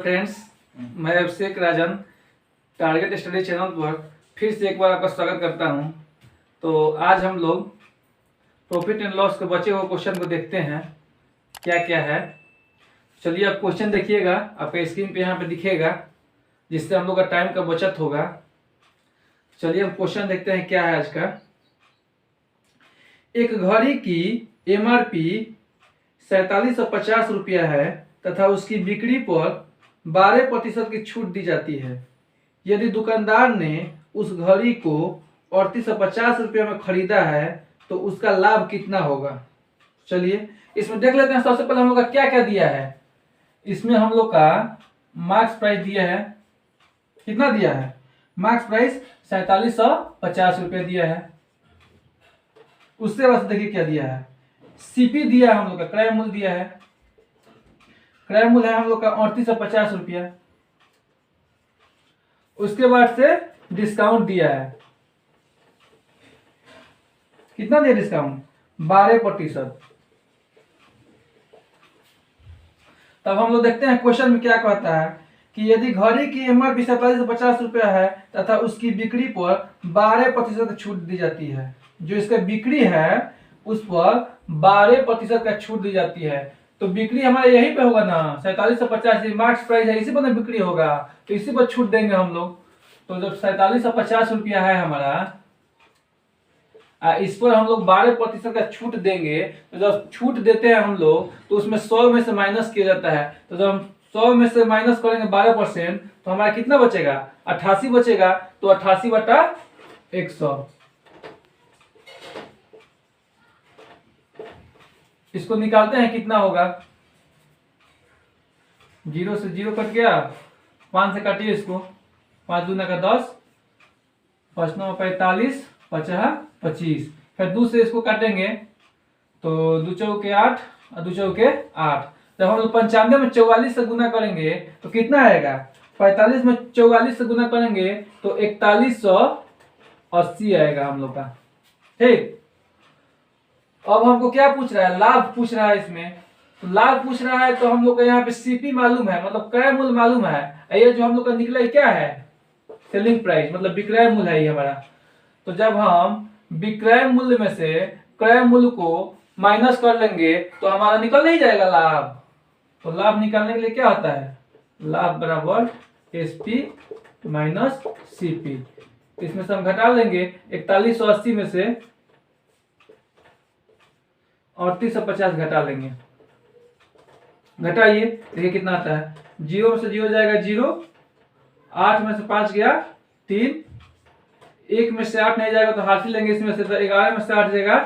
Friends, मैं अभिषेक राजन target study channel पर फिर से एक बार आपका स्वागत करता हूं। तो आज हम लोग प्रॉफिट एंड लॉस के बचे हुए क्वेश्चन को देखते हैं क्या क्या है। चलिए आप क्वेश्चन देखिएगा, आपके स्क्रीन पे यहाँ पे दिखेगा, जिससे हम लोग का टाइम का बचत होगा। चलिए हम क्वेश्चन देखते हैं क्या है आज का। एक घड़ी की MRP 4750 रुपया है तथा उसकी बिक्री पर 12% की छूट दी जाती है। यदि दुकानदार ने उस घड़ी को 3850 रुपये में खरीदा है तो उसका लाभ कितना होगा। चलिए इसमें देख लेते हैं। सबसे पहले हम लोग का क्या क्या दिया है। इसमें हम लोग का मार्क्स प्राइस दिया है, कितना दिया है, मार्क्स प्राइस 4750 रुपये दिया है। उससे बस देखिए क्या दिया है, CP दिया है हम लोग का, क्रय मूल्य दिया है। क्रय मूल्य है हम लोग का 3850 रुपया। उसके बाद से डिस्काउंट दिया है, कितना दिया डिस्काउंट, 12%। तब हम लोग देखते हैं क्वेश्चन में क्या कहता है कि यदि घड़ी की MRP 4750 रुपया है तथा उसकी बिक्री पर 12% छूट दी जाती है। जो इसका बिक्री है उस पर 12% का छूट दी जाती है। तो बिक्री हमारे यहीं पे होगा ना, 4750 मार्क्स प्राइस है, इसी पर ना बिक्री होगा, तो इसी पर छूट देंगे हम लोग। तो जब 4750 रुपया है हमारा, इस पर हम लोग 12% का छूट देंगे। तो जब छूट देते हैं हम लोग तो उसमें 100 में से माइनस किया जाता है। तो जब हम 100 में से माइनस करेंगे 12% तो हमारा कितना बचेगा, 88 बचेगा। तो 88/100, इसको निकालते हैं कितना होगा। 0 से 0 कट गया, 5 से काटिए इसको, 5 दूना का 10, 5 9 45, 50 25। फिर 2 से इसको काटेंगे तो 2 चौके 8 और 2 चौके 8। जब हम लोग 95 में 44 से गुना करेंगे तो कितना आएगा, 45 में 44 से गुना करेंगे तो 4180 आएगा हम लोग का। ठीक, अब हमको क्या पूछ रहा है, लाभ पूछ रहा है। इसमें तो लाभ पूछ रहा है तो हम लोग का यहाँ पे CP मालूम है, मतलब क्रय मूल्य मालूम है। ये जो हम लोग का निकला क्या है, सेलिंग प्राइस, मतलब विक्रय मूल्य है ये हमारा। तो जब हम विक्रय मूल्य में से क्रय मूल्य को माइनस कर लेंगे तो हमारा निकल नहीं जाएगा लाभ। तो लाभ निकालने के लिए क्या होता है, लाभ बराबर SP माइनस CP। इसमें से हम घटा लेंगे 4180 में से 3850 घटा लेंगे। घटाइए, देखिए कितना आता है। 0 में से 0 जाएगा 0, 8 में से 5 गया 3, 1 में से 8 नहीं जाएगा तो हाथ ही लेंगे इसमें से, तो 11 में से 8 जाएगा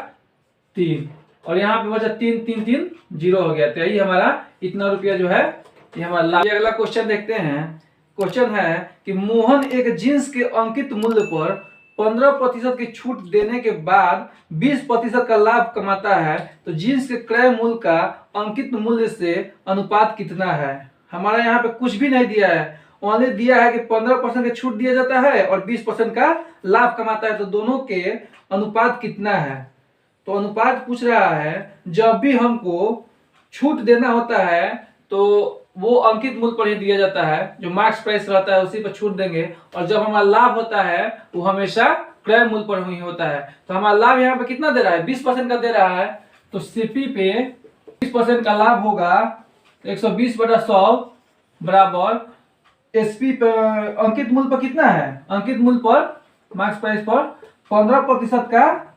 3, और यहाँ पे बचा 3 3 3 0 हो गया। तो यही हमारा इतना रुपया जो है ये हमारा लाभ। अगला क्वेश्चन देखते हैं। क्वेश्चन है कि मोहन एक जींस के अंकित मूल्य पर 15% की छूट देने के बाद 20% का लाभ कमाता है। तो जींस के क्रय मूल्य का अंकित मूल्य से अनुपात कितना है। हमारा यहाँ पे कुछ भी नहीं दिया है, ओनली दिया है कि 15% की छूट दिया जाता है और 20% का लाभ कमाता है। तो दोनों के अनुपात कितना है। तो अनुपात पूछ रहा है, जब भी हमको छूट देना होता है तो वो अंकित मूल्य पर ही दिया जाता है, जो मार्क्स प्राइस रहता है उसी पर छूट देंगे। और जब हमारा लाभ होता है वो हमेशा क्रय मूल्य पर ही होता है। तो हमारा लाभ यहाँ पे कितना दे रहा है, 20% का दे रहा है। तो CP पे 20% का लाभ होगा 120/100 बराबर SP पे अंकित मूल्य पर कितना है, अंकित मूल्य पर मार्क्स प्राइस पर 15% का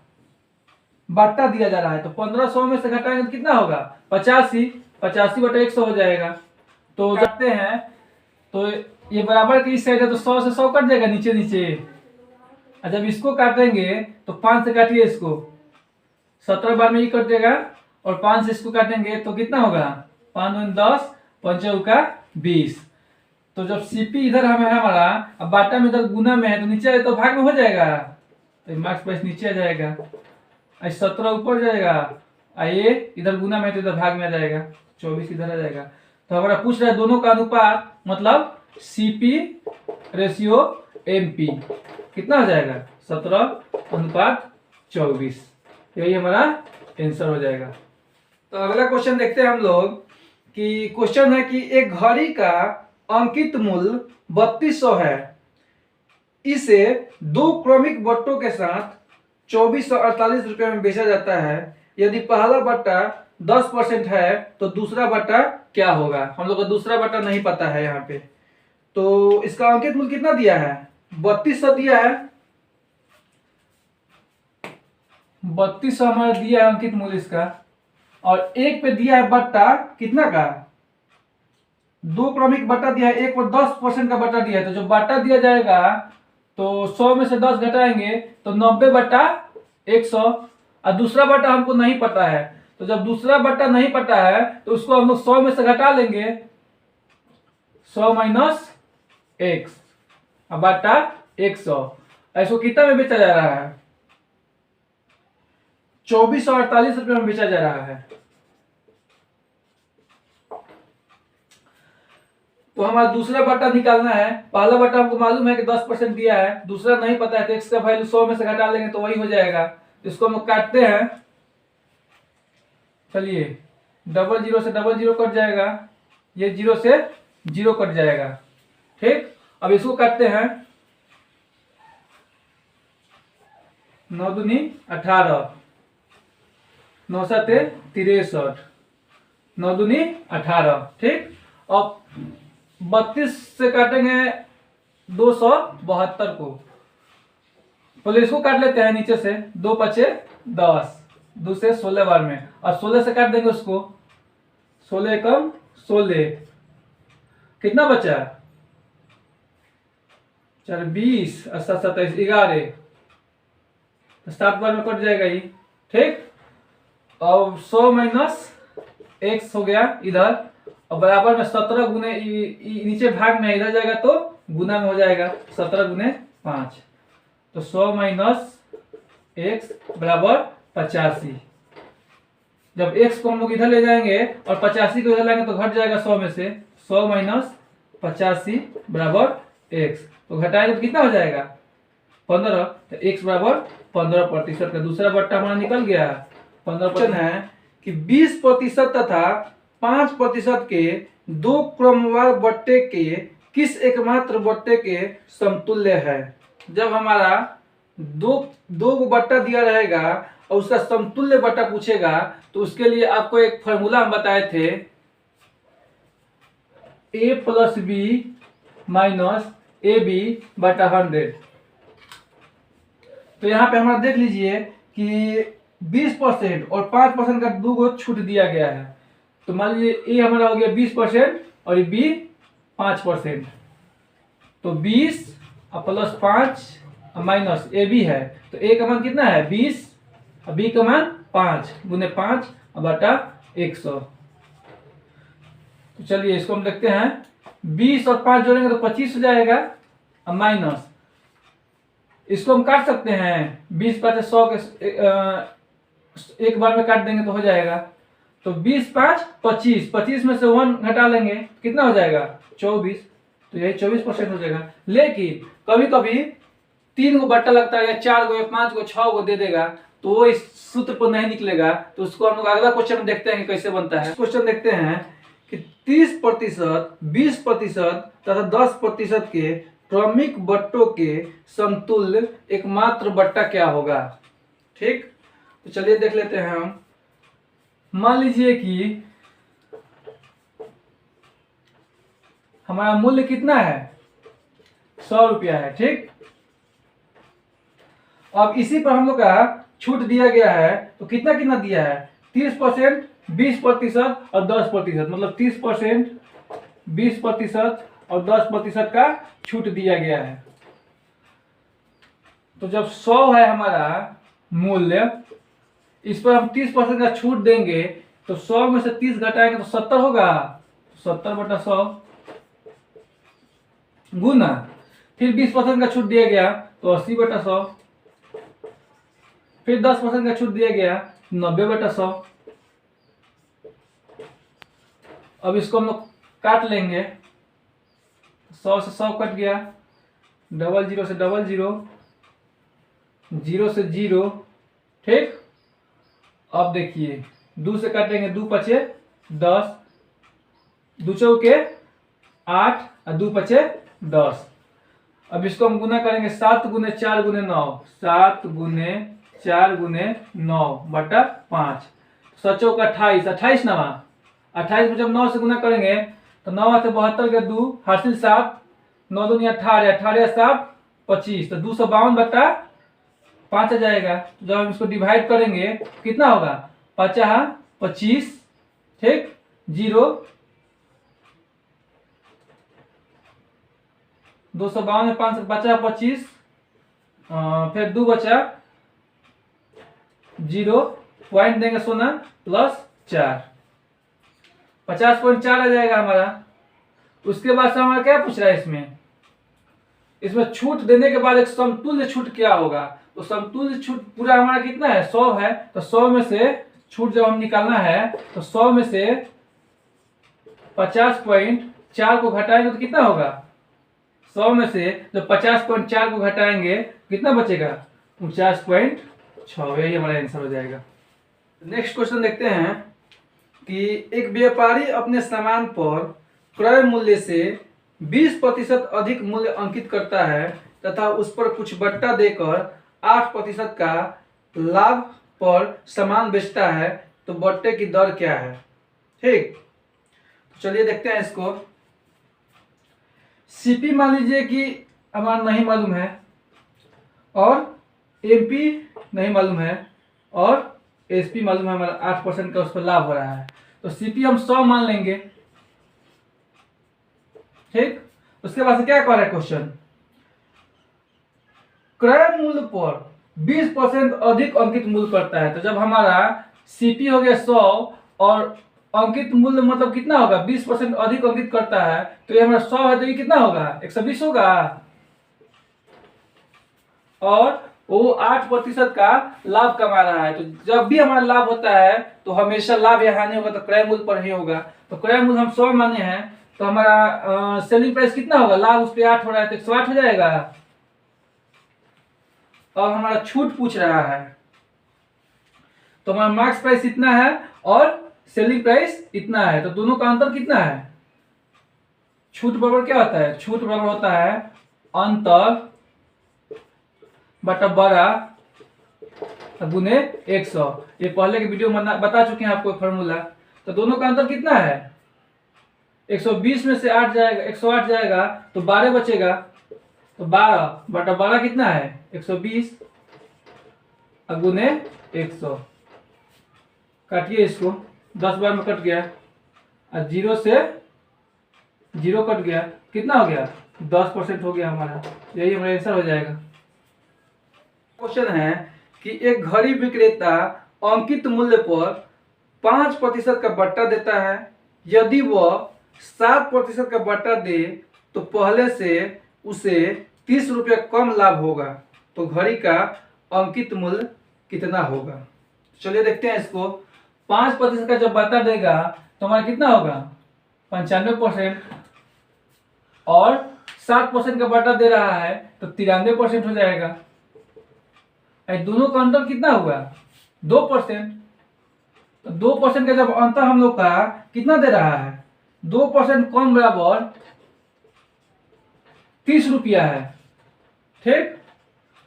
बाटा दिया जा रहा है। तो 1500 में से घटाएंगे तो कितना होगा, 85/100 हो जाएगा। तो जाते हैं तो ये बराबर की इस साइड है तो 100 से 100 कट जाएगा नीचे नीचे। और जब इसको काटेंगे तो 5 से काटिए इसको, 17 बार में ये कट जाएगा, और 5 से इसको काटेंगे तो कितना होगा, 5 दूनी 10, 5 चौका 20। तो जब CP इधर हमें हमारा, अब बाटा में इधर गुना में है तो नीचे आए तो भाग में हो जाएगा, तो मार्क्स प्राइस नीचे आ जाएगा। 17 ऊपर जाएगा, ये इधर गुना में है तो इधर भाग में आ जाएगा, 24 इधर आ जाएगा। तो हमारा पूछ रहा है दोनों का अनुपात, मतलब CP/MP कितना हो जाएगा, 17/24। यही हमारा आंसर हो जाएगा। तो अगला क्वेश्चन देखते हैं हम लोग कि क्वेश्चन है कि एक घड़ी का अंकित मूल्य 3200 है, इसे दो क्रमिक बट्टों के साथ 2448 रुपये में बेचा जाता है। यदि पहला बट्टा 10% है तो दूसरा बट्टा क्या होगा? हम लोग को दूसरा बट्टा नहीं पता है यहाँ पे, तो इसका अंकित मूल्य कितना दिया है? 3200 दिया है। 3200 हमारा दिया है अंकित मूल्य इसका, और एक पे दिया है बट्टा कितना का? दो क्रमिक बट्टा दिया है, एक पर 10% का बट्टा दिया है, तो जो बट्टा दिया जाएगा तो 100 में से 10 घटाएंगे तो 90/100, और दूसरा बट्टा हमको नहीं पता है, तो जब दूसरा बट्टा नहीं पता है तो उसको हम लोग 100 में से घटा लेंगे, 100 - x बट्टा 100। इसको कितना में बेचा जा रहा है? 2448 रुपये में बेचा जा रहा है। तो हमारा दूसरा बट्टा निकालना है। पहला बट्टा हमको मालूम है कि 10% दिया है, दूसरा नहीं पता है, तो x का वैल्यू 100 में से घटा लेंगे तो वही हो जाएगा। इसको हम लोग काटते हैं। चलिए, 00 से 00 कट जाएगा, ये 0 से 0 कट जाएगा। ठीक, अब इसको काटते हैं। 9 दूनी 18, 9 7 63, 9 दूनी 18। ठीक, अब 32 से काटेंगे 272 को। पहले इसको काट लेते हैं नीचे से, 2 5 10, 2 से 16 बार में, और 16 से काट देंगे उसको, 16 कम 16, कितना बचा? 4 20 और 7 27 11, 7 बार में कट जाएगा ये। ठीक, अब 100 - x हो गया इधर, और बराबर में 17 गुने नीचे भाग में इधर जाएगा तो गुना में हो जाएगा, 17 गुने 5, तो 100 - x बराबर 85। जब x को हम लोग इधर ले जाएंगे और 85 को इधर लाएंगे तो घट जाएगा 100 में से, 100 - 85 बराबर x, तो घटाएंगे तो कितना हो जाएगा? 15, तो x बराबर 15% का दूसरा बट्टा हमारा निकल गया। 15% है कि 20% तथा 5% के दो क्रमवार बट्टे के किस एकमात्र बट्टे के समतुल्य है? जब हमारा दो बट्टा दिया रहेगा और उसका समतुल्य बट्टा पूछेगा तो उसके लिए आपको एक फॉर्मूला हम बताए थे, a + b - ab/100। तो यहाँ पे हमारा देख लीजिए कि 20% और 5% का दो गो छूट दिया गया है, तो मान लीजिए a हमारा हो गया 20% और ये b 5%, तो 20 + 5 माइनस ab है, तो a का मान कितना है? 20, और b का मान 5 गुने 5 बटा 100। तो चलिए इसको हम देखते हैं, 20 और 5 जोड़ेंगे तो 25 हो जाएगा, और माइनस इसको हम काट सकते हैं, 20 5 100 के एक बार में काट देंगे तो हो जाएगा, तो 20 5 25, 25 में से 1 घटा लेंगे कितना हो जाएगा? 24, तो यही 24% हो जाएगा। लेकिन कभी कभी 3 गो बट्टा लगता है, या 4 गो या 5 गो 6 गो दे देगा, तो वो इस सूत्र पर नहीं निकलेगा, तो उसको हम लोग अगला क्वेश्चन देखते हैं कि कैसे बनता है। क्वेश्चन देखते हैं कि 30%, 20% तथा 10% के क्रमिक बट्टों के समतुल्य एकमात्र बट्टा क्या होगा? ठीक, तो चलिए देख लेते हैं हम। मान लीजिए कि हमारा मूल्य कितना है? 100 रुपया है। ठीक, अब इसी पर हम लोग का छूट दिया गया है, तो कितना कितना दिया है? 30%, 20% और 10%, मतलब 30%, 20% और 10% का छूट दिया गया है। तो जब 100 है हमारा मूल्य, इस पर हम 30% का छूट देंगे, तो 100 में से 30 घटाएंगे तो 70 होगा, 70/100 गुना, फिर 20% का छूट दिया गया तो 80/100, फिर 10% का छूट दिया गया 90/100। अब इसको हम लोग काट लेंगे, 100 से 100 कट गया, 00 से 00, 0 से 0। ठीक, अब देखिए 2 से काटेंगे, 2 5 10, 2 चौके 8 और 2 पचे 10। अब इसको हम गुना करेंगे 7 गुने 4 गुने 9, 7 गुने 4 गुने 9 बटा 5, 7 का 28, 28 नवा 28 में जब 9 से गुना करेंगे तो 9 से 72 के 2 हासिल 7, 9 दूनी 18, 18 7 25, तो 252 बटा 5 आ जाएगा। जब हम इसको डिवाइड करेंगे कितना होगा 50 25, ठीक 0, 252 में 5 बचा 25, फिर 2 बचा 0, पॉइंट देंगे सोना प्लस 4, 50.4 आ जाएगा हमारा। उसके बाद से हमारा क्या पूछ रहा है इसमें छूट देने के बाद एक समतुल्य छूट क्या होगा। तो समतुल्य छूट पूरा हमारा कितना है 100 है, तो 100 में से छूट जब हम निकालना है तो 100 में से 50.4 को घटाएंगे तो कितना होगा 100 में से जब 50.4 को घटाएंगे कितना बचेगा 49.6, यही हमारा आंसर हो जाएगा। नेक्स्ट क्वेश्चन देखते हैं कि एक व्यापारी अपने सामान पर क्रय मूल्य से 20% अधिक मूल्य अंकित करता है तथा उस पर कुछ बट्टा देकर 8% का लाभ पर सामान बेचता है, तो बट्टे की दर क्या है। ठीक, तो चलिए देखते हैं इसको। सीपी मान लीजिए कि हमारा नहीं मालूम है और एमपी नहीं मालूम है और एसपी मालूम है, हमारा 8% का उस पर लाभ हो रहा है, तो सीपी हम 100 मान लेंगे। ठीक, उसके बाद से क्या कह रहा है क्वेश्चन, क्रय मूल्य पर 20% अधिक अंकित मूल्य करता है। तो जब हमारा सीपी हो गया 100 और अंकित मूल्य मतलब कितना होगा 20% अधिक अंकित करता है, तो ये हमारा 100 है तो ये कितना होगा 120 होगा, और वो 8% का लाभ कमा रहा है। तो जब भी हमारा लाभ होता है तो हमेशा लाभ यहाँ नहीं होगा, तो क्रय मूल्य पर ही होगा। तो क्रय मूल्य हम 100 माने हैं, तो हमारा सेलिंग प्राइस कितना होगा, लाभ उस पर 8 हो रहा है तो 108 हो जाएगा। और हमारा छूट पूछ रहा है, तो हमारा मार्क्स प्राइस इतना है और सेलिंग प्राइस इतना है, तो दोनों का अंतर कितना है। छूट बराबर क्या होता है, छूट बराबर होता है अंतर बटा बड़ा गुने 100। ये पहले के वीडियो में बता चुके हैं आपको फॉर्मूला। तो दोनों का अंतर कितना है 120 में से 8 जाएगा 108 जाएगा तो 12 बचेगा, तो 12 बटा 12 कितना है 120 गुने 100। काटिए इसको, 10 बार में कट गया और 0 से 0 कट गया, कितना हो गया 10% हो गया हमारा, यही हमारा आंसर हो जाएगा। क्वेश्चन है कि एक घड़ी विक्रेता अंकित मूल्य पर 5% का बट्टा देता है। यदि वह 7% का बट्टा दे तो पहले से उसे 30 रुपये कम लाभ होगा, तो घड़ी का अंकित मूल्य कितना होगा। चलिए देखते हैं इसको। 5% का जब बट्टा देगा तो हमारा कितना होगा 95%, और 7% का बट्टा दे रहा है तो 93% हो जाएगा। दोनों का अंतर कितना हुआ 2%, तो 2% का जब अंतर हम लोग का कितना दे रहा है 2% कम बराबर 30 रुपया है। ठीक,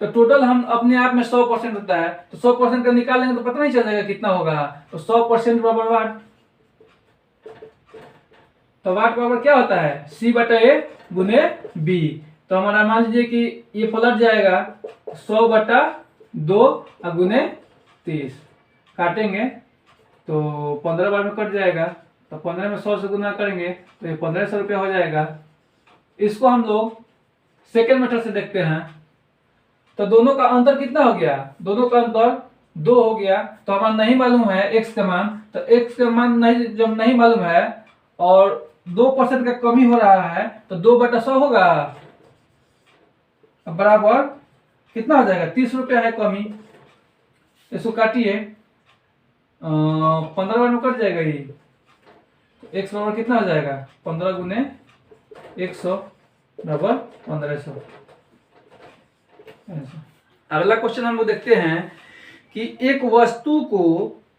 तो टोटल हम अपने आप में 100% होता है, तो 100% का निकाल लेंगे तो पता नहीं चल जाएगा कितना होगा। तो 100% बराबर वाट, तो वाट बराबर क्या होता है C बटा A गुने B। तो हमारा मान लीजिए कि ये पलट जाएगा 100 बटा 2 गुने 30, काटेंगे तो 15 बार में कट जाएगा, तो 15 में 100 से गुना करेंगे तो ये 1500 रुपया हो जाएगा। इसको हम लोग सेकेंड मेथड से देखते हैं, तो दोनों का अंतर कितना हो गया, दोनों का अंतर 2 हो गया। तो हमारा नहीं मालूम है x का मान, तो x का मान नहीं जब नहीं मालूम है और 2% का कमी हो रहा है तो 2 बटा 100 होगा, बराबर कितना हो जाएगा 30 रुपया है कमी। इसको काटिए 15 बार में कट जाएगा ये, तो x बराबर कितना हो जाएगा 15 गुने 100 बराबर 1500। अगला क्वेश्चन हम लोग देखते हैं कि एक वस्तु को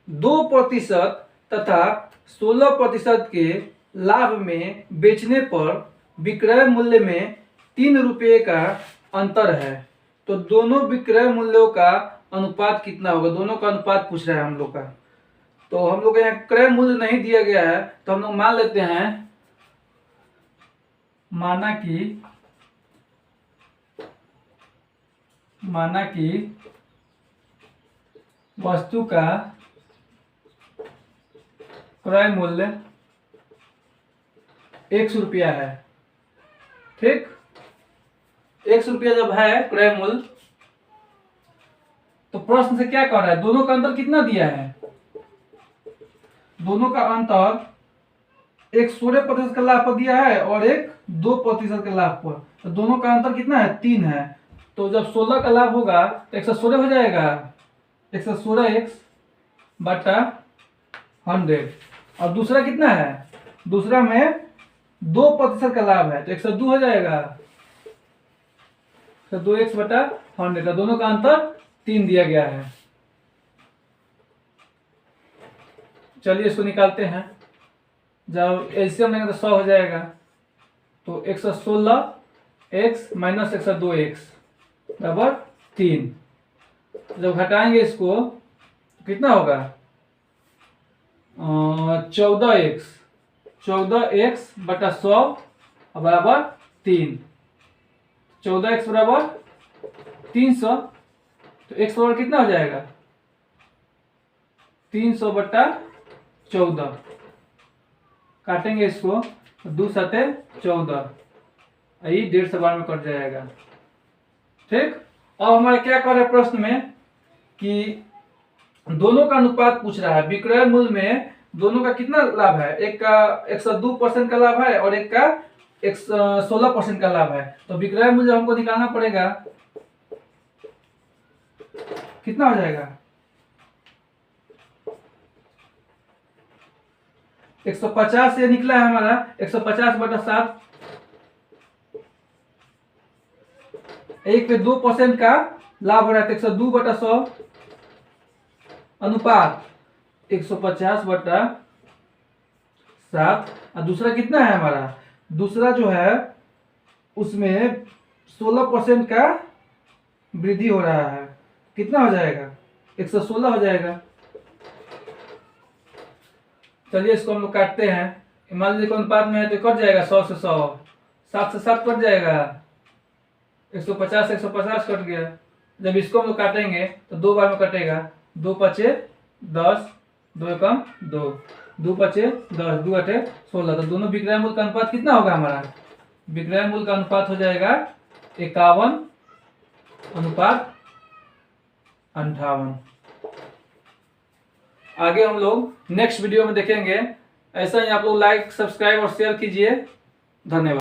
2% तथा 16% के लाभ में बेचने पर विक्रय मूल्य में 3 रुपये का अंतर है, तो दोनों विक्रय मूल्यों का अनुपात कितना होगा। दोनों का अनुपात पूछ रहा है हम लोग का। तो हम लोग यहाँ क्रय मूल्य नहीं दिया गया है, तो हम लोग मान लेते हैं माना कि वस्तु का क्रय मूल्य 100 रुपया है। ठीक, 100 रुपया जब है क्रय मूल्य, तो प्रश्न से क्या कह रहा है, दोनों का अंतर कितना दिया है। दोनों का अंतर एक 16% का लाभ पर दिया है और एक 2% के लाभ पर, तो दोनों का अंतर कितना है, 3 है। तो जब 16 का लाभ होगा तो 116 हो जाएगा, 116x बटा 100। और दूसरा कितना है, दूसरा में 2% का लाभ है, तो 102 हो जाएगा, 2x बटा 100। दोनों का अंतर 3 दिया गया है। चलिए इसको निकालते हैं। जब एलसीएम लेंगे तो 100 हो जाएगा, तो 116x माइनस 102x बराबर 3। जब घटाएंगे इसको तो कितना होगा, 14x बटा 100 बराबर 3। 14x बराबर 300, तो x बराबर कितना हो जाएगा, 300 बटा 14। काटेंगे इसको, 2 सते 14, यही 150 बार में कट जाएगा। ठीक, अब हमारे क्या कर रहे हैं प्रश्न में कि दोनों का अनुपात पूछ रहा है। विक्रय मूल्य में दोनों का कितना लाभ है, एक का 102% का लाभ है और एक का 16% का लाभ है। तो विक्रय मूल्य हमको निकालना पड़ेगा, कितना हो जाएगा, 150 से निकला है हमारा 150 बटा 7, एक पे 2% का लाभ हो रहा है, 102 बटा 100 अनुपात 150 बटा 7। और दूसरा कितना है हमारा, दूसरा जो है उसमें 16% का वृद्धि हो रहा है, कितना हो जाएगा, 116 हो जाएगा। चलिए इसको हम लोग काटते हैं। मान लीजिए अनुपात में है तो कट जाएगा, 100 से 100, 7 से 7 कट जाएगा, 150 से 150 कट गया। जब इसको हम लोग काटेंगे तो 2 बार में कटेगा, 2 पचे 10, 2 एकम 2, 2 पचे 10, 2 अठे 16। तो दोनों विक्रय मूल्य का अनुपात कितना होगा हमारा, विक्रय मूल्य का अनुपात हो जाएगा 51 अनुपात 58। आगे हम लोग नेक्स्ट वीडियो में देखेंगे। ऐसा ही आप लोग लाइक, सब्सक्राइब और शेयर कीजिए। धन्यवाद।